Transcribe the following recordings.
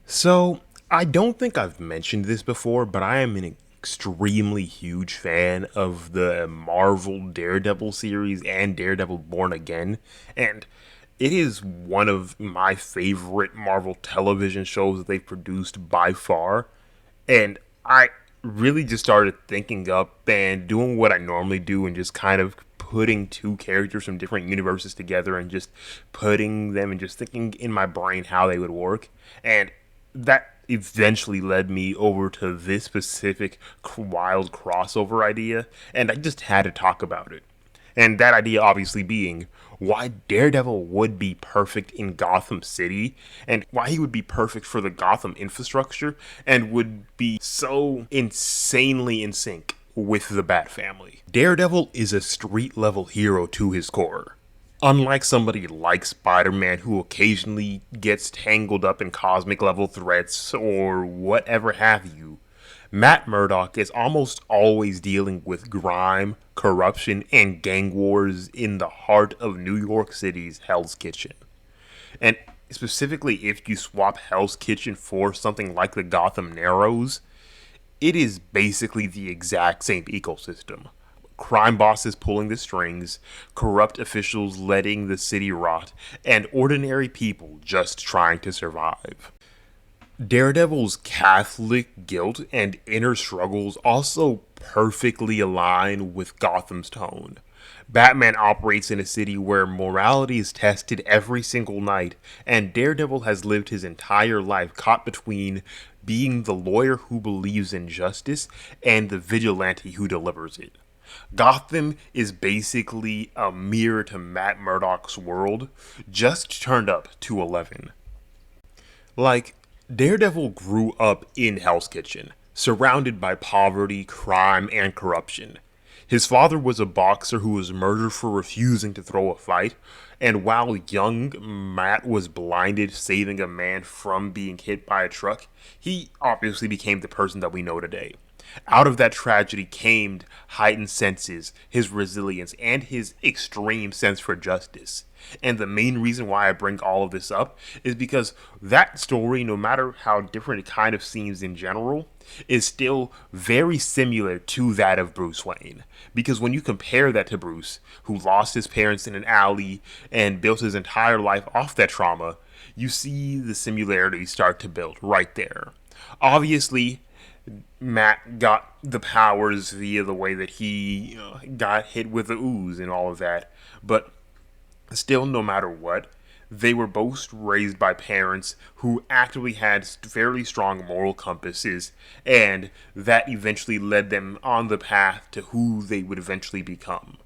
So, I don't think I've mentioned this before, but I am an extremely huge fan of the Marvel Daredevil series and Daredevil Born Again, and it is one of my favorite Marvel television shows that they've produced by far. And I really just started thinking up and doing what I normally do and just kind of putting two characters from different universes together and just putting them and just thinking in my brain how they would work. And that eventually led me over to this specific wild crossover idea, and I just had to talk about it. And that idea obviously being why Daredevil would be perfect in Gotham City and why he would be perfect for the Gotham infrastructure and would be so insanely in sync with the Bat family. Daredevil is a street level hero to his core. Unlike somebody like Spider Man who occasionally gets tangled up in cosmic level threats or whatever have you, Matt Murdock is almost always dealing with grime, corruption, and gang wars in the heart of New York City's Hell's Kitchen. And specifically, if you swap Hell's Kitchen for something like the Gotham Narrows, it is basically the exact same ecosystem. Crime bosses pulling the strings, corrupt officials letting the city rot, and ordinary people just trying to survive. Daredevil's Catholic guilt and inner struggles also perfectly align with Gotham's tone. Batman operates in a city where morality is tested every single night, and Daredevil has lived his entire life caught between being the lawyer who believes in justice and the vigilante who delivers it. Gotham is basically a mirror to Matt Murdock's world, just turned up to 11. Like, Daredevil grew up in Hell's Kitchen, surrounded by poverty, crime, and corruption. His father was a boxer who was murdered for refusing to throw a fight, and while young Matt was blinded saving a man from being hit by a truck, he obviously became the person that we know today. Out of that tragedy came heightened senses, his resilience, and his extreme sense for justice. And the main reason why I bring all of this up is because that story, no matter how different it kind of seems in general, is still very similar to that of Bruce Wayne. Because when you compare that to Bruce, who lost his parents in an alley and built his entire life off that trauma, you see the similarities start to build right there. Obviously, Matt got the powers via the way that he got hit with the ooze and all of that. But still, no matter what, they were both raised by parents who actively had fairly strong moral compasses, and that eventually led them on the path to who they would eventually become.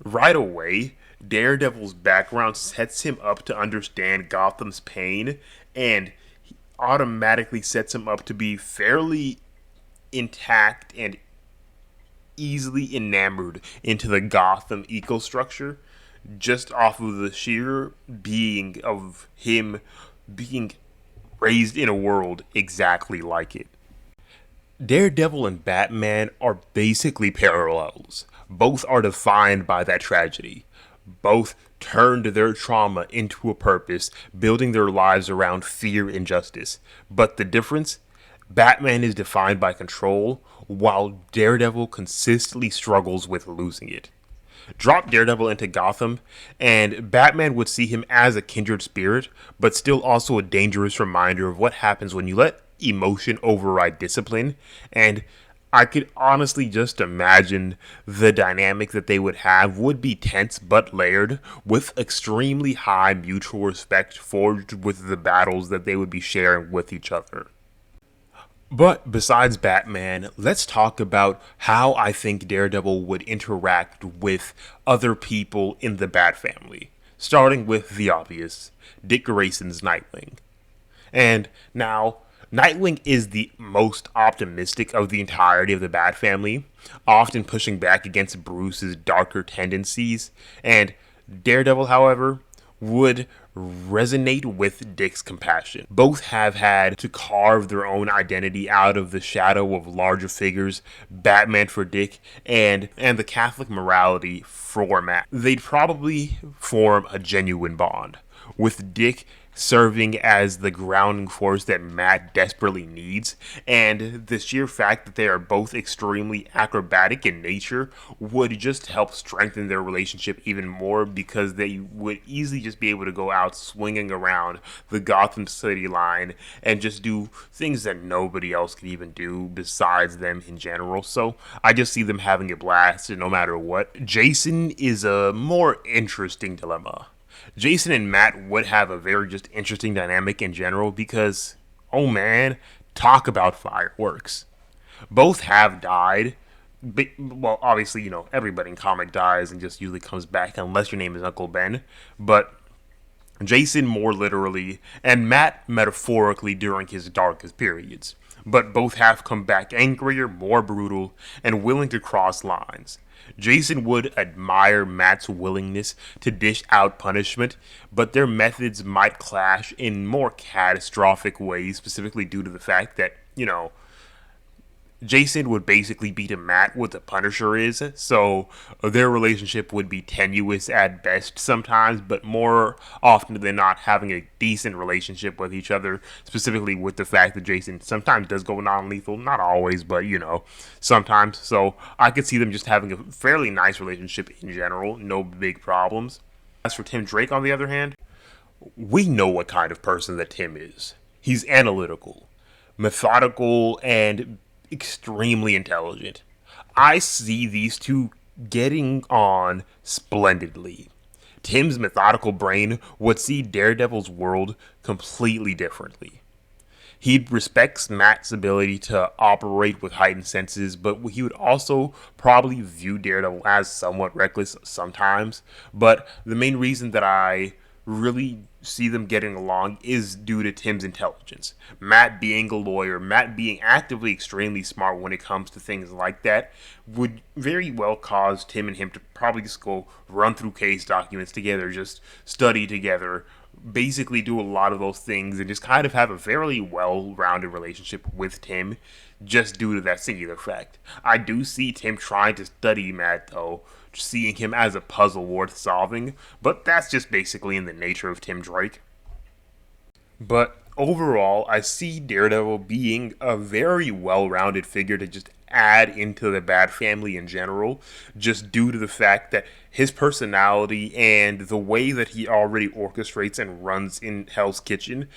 Right away, Daredevil's background sets him up to understand Gotham's pain, and automatically sets him up to be fairly intact and easily enamored into the Gotham ecostructure just off of the sheer being of him being raised in a world exactly like it. Daredevil and Batman are basically parallels. Both are defined by that tragedy. Both turned their trauma into a purpose, building their lives around fear and justice. But the difference? Batman is defined by control, while Daredevil consistently struggles with losing it. Drop Daredevil into Gotham, and Batman would see him as a kindred spirit, but still also a dangerous reminder of what happens when you let emotion override discipline. And I could honestly just imagine the dynamic that they would have would be tense but layered, with extremely high mutual respect forged with the battles that they would be sharing with each other. But besides Batman, let's talk about how I think Daredevil would interact with other people in the Bat family. Starting with the obvious, Dick Grayson's Nightwing. And now, Nightwing is the most optimistic of the entirety of the Bat family, often pushing back against Bruce's darker tendencies. And Daredevil, however, would resonate with Dick's compassion. Both have had to carve their own identity out of the shadow of larger figures, Batman for Dick, and the Catholic morality for Matt. They'd probably form a genuine bond, with Dick serving as the grounding force that Matt desperately needs, and the sheer fact that they are both extremely acrobatic in nature would just help strengthen their relationship even more because they would easily just be able to go out swinging around the Gotham City line and just do things that nobody else can even do besides them in general. So I just see them having a blast no matter what. Jason is a more interesting dilemma. Jason and Matt would have a very just interesting dynamic in general because, oh man, talk about fireworks. Both have died. But, well, obviously, everybody in comic dies and just usually comes back unless your name is Uncle Ben. But Jason more literally, and Matt metaphorically during his darkest periods. But both have come back angrier, more brutal, and willing to cross lines. Jason would admire Matt's willingness to dish out punishment, but their methods might clash in more catastrophic ways, specifically due to the fact that, Jason would basically beat a Matt what the Punisher is, so their relationship would be tenuous at best sometimes, but more often than not having a decent relationship with each other, specifically with the fact that Jason sometimes does go non-lethal, not always, but sometimes. So I could see them just having a fairly nice relationship in general, no big problems. As for Tim Drake, on the other hand, we know what kind of person that Tim is. He's analytical, methodical, and extremely intelligent. I see these two getting on splendidly. Tim's methodical brain would see Daredevil's world completely differently. He respects Matt's ability to operate with heightened senses, but he would also probably view Daredevil as somewhat reckless sometimes. But the main reason that I really see them getting along is due to Tim's intelligence. Matt being a lawyer, Matt being actively extremely smart when it comes to things like that, would very well cause Tim and him to probably just go run through case documents together, just study together, basically do a lot of those things, and just kind of have a fairly well-rounded relationship with Tim just due to that singular fact. I do see Tim trying to study Matt, though, seeing him as a puzzle worth solving, but that's just basically in the nature of Tim Drake. But overall, I see Daredevil being a very well rounded figure to just add into the Bat family in general, just due to the fact that his personality and the way that he already orchestrates and runs in Hell's Kitchen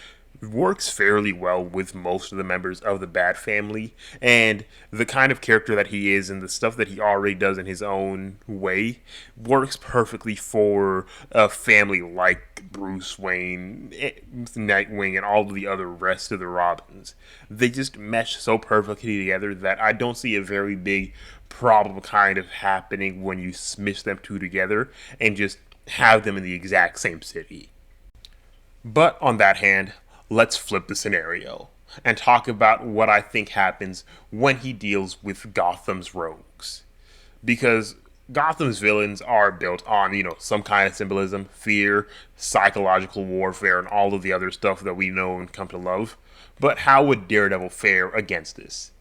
works fairly well with most of the members of the Bat family, and the kind of character that he is and the stuff that he already does in his own way works perfectly for a family like Bruce Wayne, Nightwing, and all of the other rest of the Robins. They just mesh so perfectly together that I don't see a very big problem kind of happening when you smish them two together and just have them in the exact same city. But on that hand, let's flip the scenario and talk about what I think happens when he deals with Gotham's rogues. Because Gotham's villains are built on, some kind of symbolism, fear, psychological warfare, and all of the other stuff that we know and come to love. But how would Daredevil fare against this?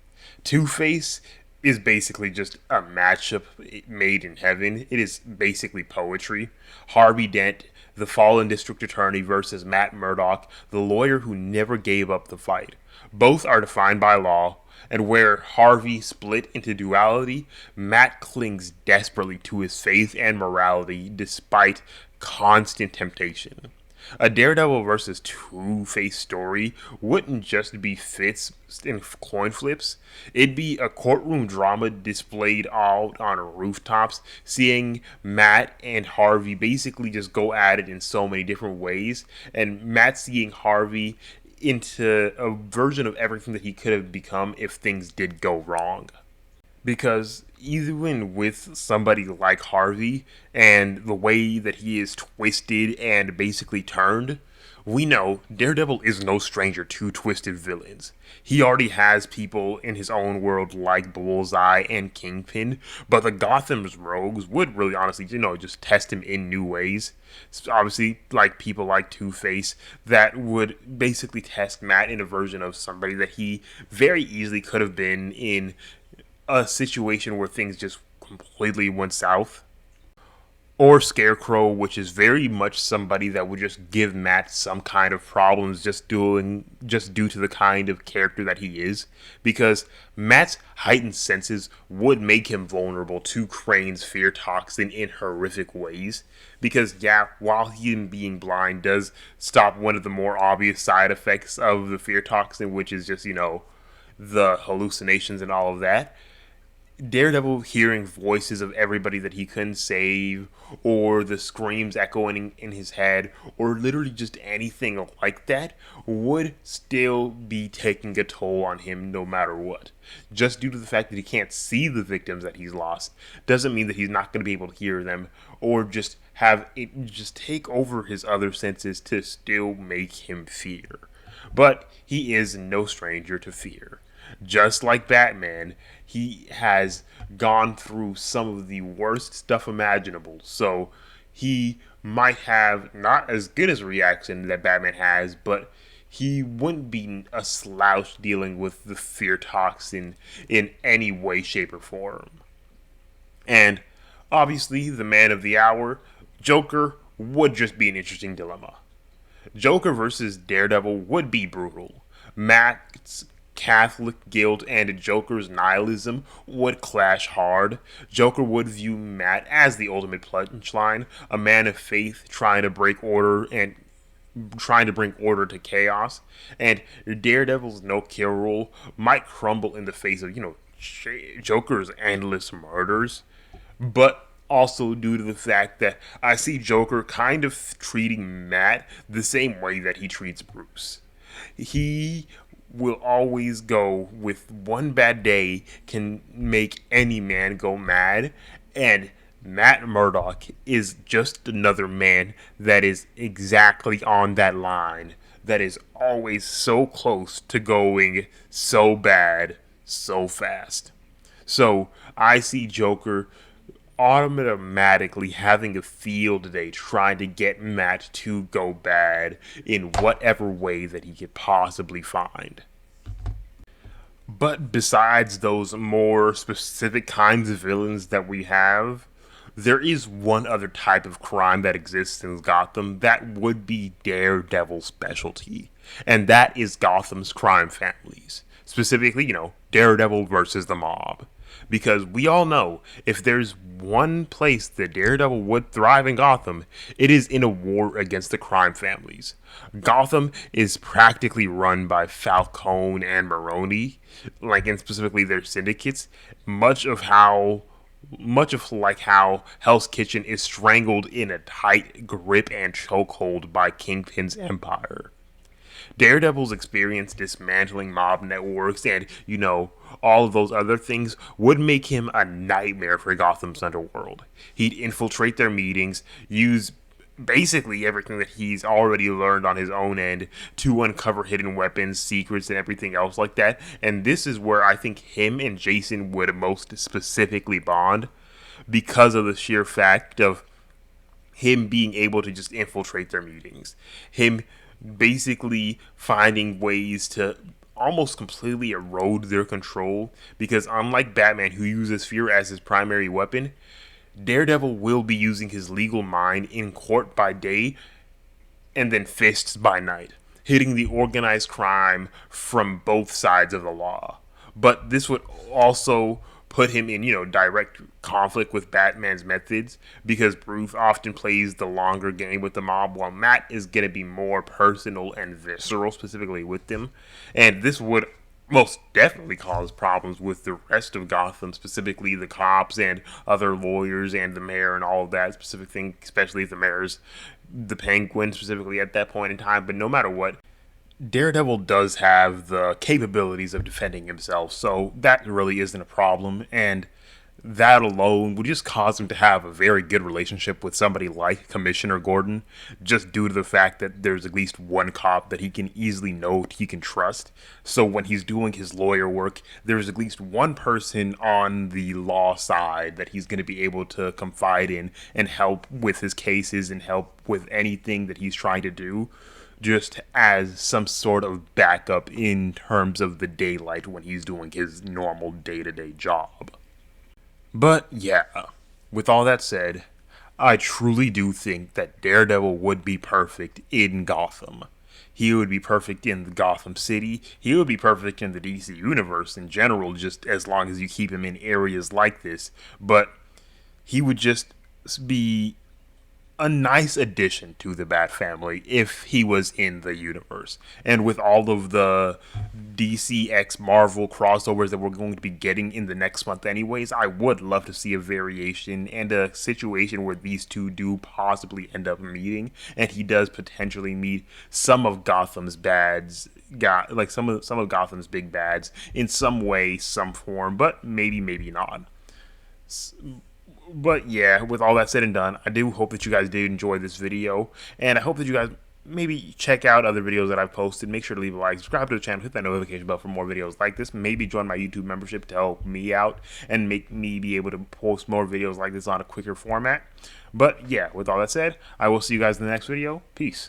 Two-Face is basically just a matchup made in heaven. It is basically poetry. Harvey Dent, the fallen district attorney, versus Matt Murdock, the lawyer who never gave up the fight. Both are defined by law, and where Harvey split into duality, Matt clings desperately to his faith and morality despite constant temptation. A Daredevil versus Two-Face story wouldn't just be fits and coin flips. It'd be a courtroom drama displayed out on rooftops, seeing Matt and Harvey basically just go at it in so many different ways, and Matt seeing Harvey into a version of everything that he could have become if things did go wrong. Because even with somebody like Harvey and the way that he is twisted and basically turned, we know Daredevil is no stranger to twisted villains. He already has people in his own world like Bullseye and Kingpin, but the Gotham's rogues would really honestly, just test him in new ways. Obviously, like people like Two-Face that would basically test Matt in a version of somebody that he very easily could have been in a situation where things just completely went south. or Scarecrow, which is very much somebody that would just give Matt some kind of problems just due to the kind of character that he is, because Matt's heightened senses would make him vulnerable to Crane's fear toxin in horrific ways. Because yeah, while him being blind does stop one of the more obvious side effects of the fear toxin, which is just the hallucinations and all of that, Daredevil hearing voices of everybody that he couldn't save, or the screams echoing in his head, or literally just anything like that, would still be taking a toll on him no matter what. Just due to the fact that he can't see the victims that he's lost, doesn't mean that he's not going to be able to hear them, or just have it just take over his other senses to still make him fear. But he is no stranger to fear. Just like Batman, he has gone through some of the worst stuff imaginable. So he might have not as good as a reaction that Batman has, but he wouldn't be a slouch dealing with the fear toxin in any way, shape, or form. And obviously, the man of the hour, Joker, would just be an interesting dilemma. Joker versus Daredevil would be brutal. Matt's Catholic guilt and Joker's nihilism would clash hard. Joker would view Matt as the ultimate punchline, a man of faith trying to bring order to chaos. And Daredevil's no kill rule might crumble in the face of Joker's endless murders, but also due to the fact that I see Joker kind of treating Matt the same way that he treats Bruce. He will always go with one bad day can make any man go mad, and Matt Murdock is just another man that is exactly on that line, that is always so close to going so bad so fast. So I see Joker automatically having a field day trying to get Matt to go bad in whatever way that he could possibly find. But besides those more specific kinds of villains that we have, there is one other type of crime that exists in Gotham that would be Daredevil's specialty, and that is Gotham's crime families. Specifically, Daredevil versus the mob. Because we all know if there's one place that Daredevil would thrive in Gotham, it is in a war against the crime families. Gotham is practically run by Falcone and Maroni, and specifically their syndicates. Much of how Hell's Kitchen is strangled in a tight grip and chokehold by Kingpin's empire. Daredevil's experience dismantling mob networks and, all of those other things would make him a nightmare for Gotham's underworld. He'd infiltrate their meetings, use basically everything that he's already learned on his own end to uncover hidden weapons, secrets, and everything else like that. And this is where I think him and Jason would most specifically bond, because of the sheer fact of him being able to just infiltrate their meetings. Him basically finding ways to almost completely erode their control, because unlike Batman, who uses fear as his primary weapon, Daredevil will be using his legal mind in court by day and then fists by night, hitting the organized crime from both sides of the law. But this would also put him in, direct conflict with Batman's methods, because Bruce often plays the longer game with the mob, while Matt is going to be more personal and visceral, specifically with them. And this would most definitely cause problems with the rest of Gotham, specifically the cops and other lawyers and the mayor and all of that specific thing, especially if the mayor's the Penguin specifically at that point in time. But no matter what, Daredevil does have the capabilities of defending himself, so that really isn't a problem, and that alone would just cause him to have a very good relationship with somebody like Commissioner Gordon, just due to the fact that there's at least one cop that he can easily know he can trust. So when he's doing his lawyer work, there's at least one person on the law side that he's going to be able to confide in and help with his cases and help with anything that he's trying to do, just as some sort of backup in terms of the daylight when he's doing his normal day-to-day job. But yeah, with all that said, I truly do think that Daredevil would be perfect in Gotham. He would be perfect in the Gotham City. He would be perfect in the DC universe in general, just as long as you keep him in areas like this. But he would just be a nice addition to the Bat family if he was in the universe. And with all of the DC X Marvel crossovers that we're going to be getting in the next month, anyways, I would love to see a variation and a situation where these two do possibly end up meeting, and he does potentially meet some of Gotham's bads. Got like some of Gotham's big bads in some way, some form, but maybe not. But yeah, with all that said and done, I do hope that you guys did enjoy this video, and I hope that you guys maybe check out other videos that I've posted. Make sure to leave a like, subscribe to the channel, hit that notification bell for more videos like this. Maybe join my YouTube membership to help me out and make me be able to post more videos like this on a quicker format. But yeah, with all that said, I will see you guys in the next video. Peace.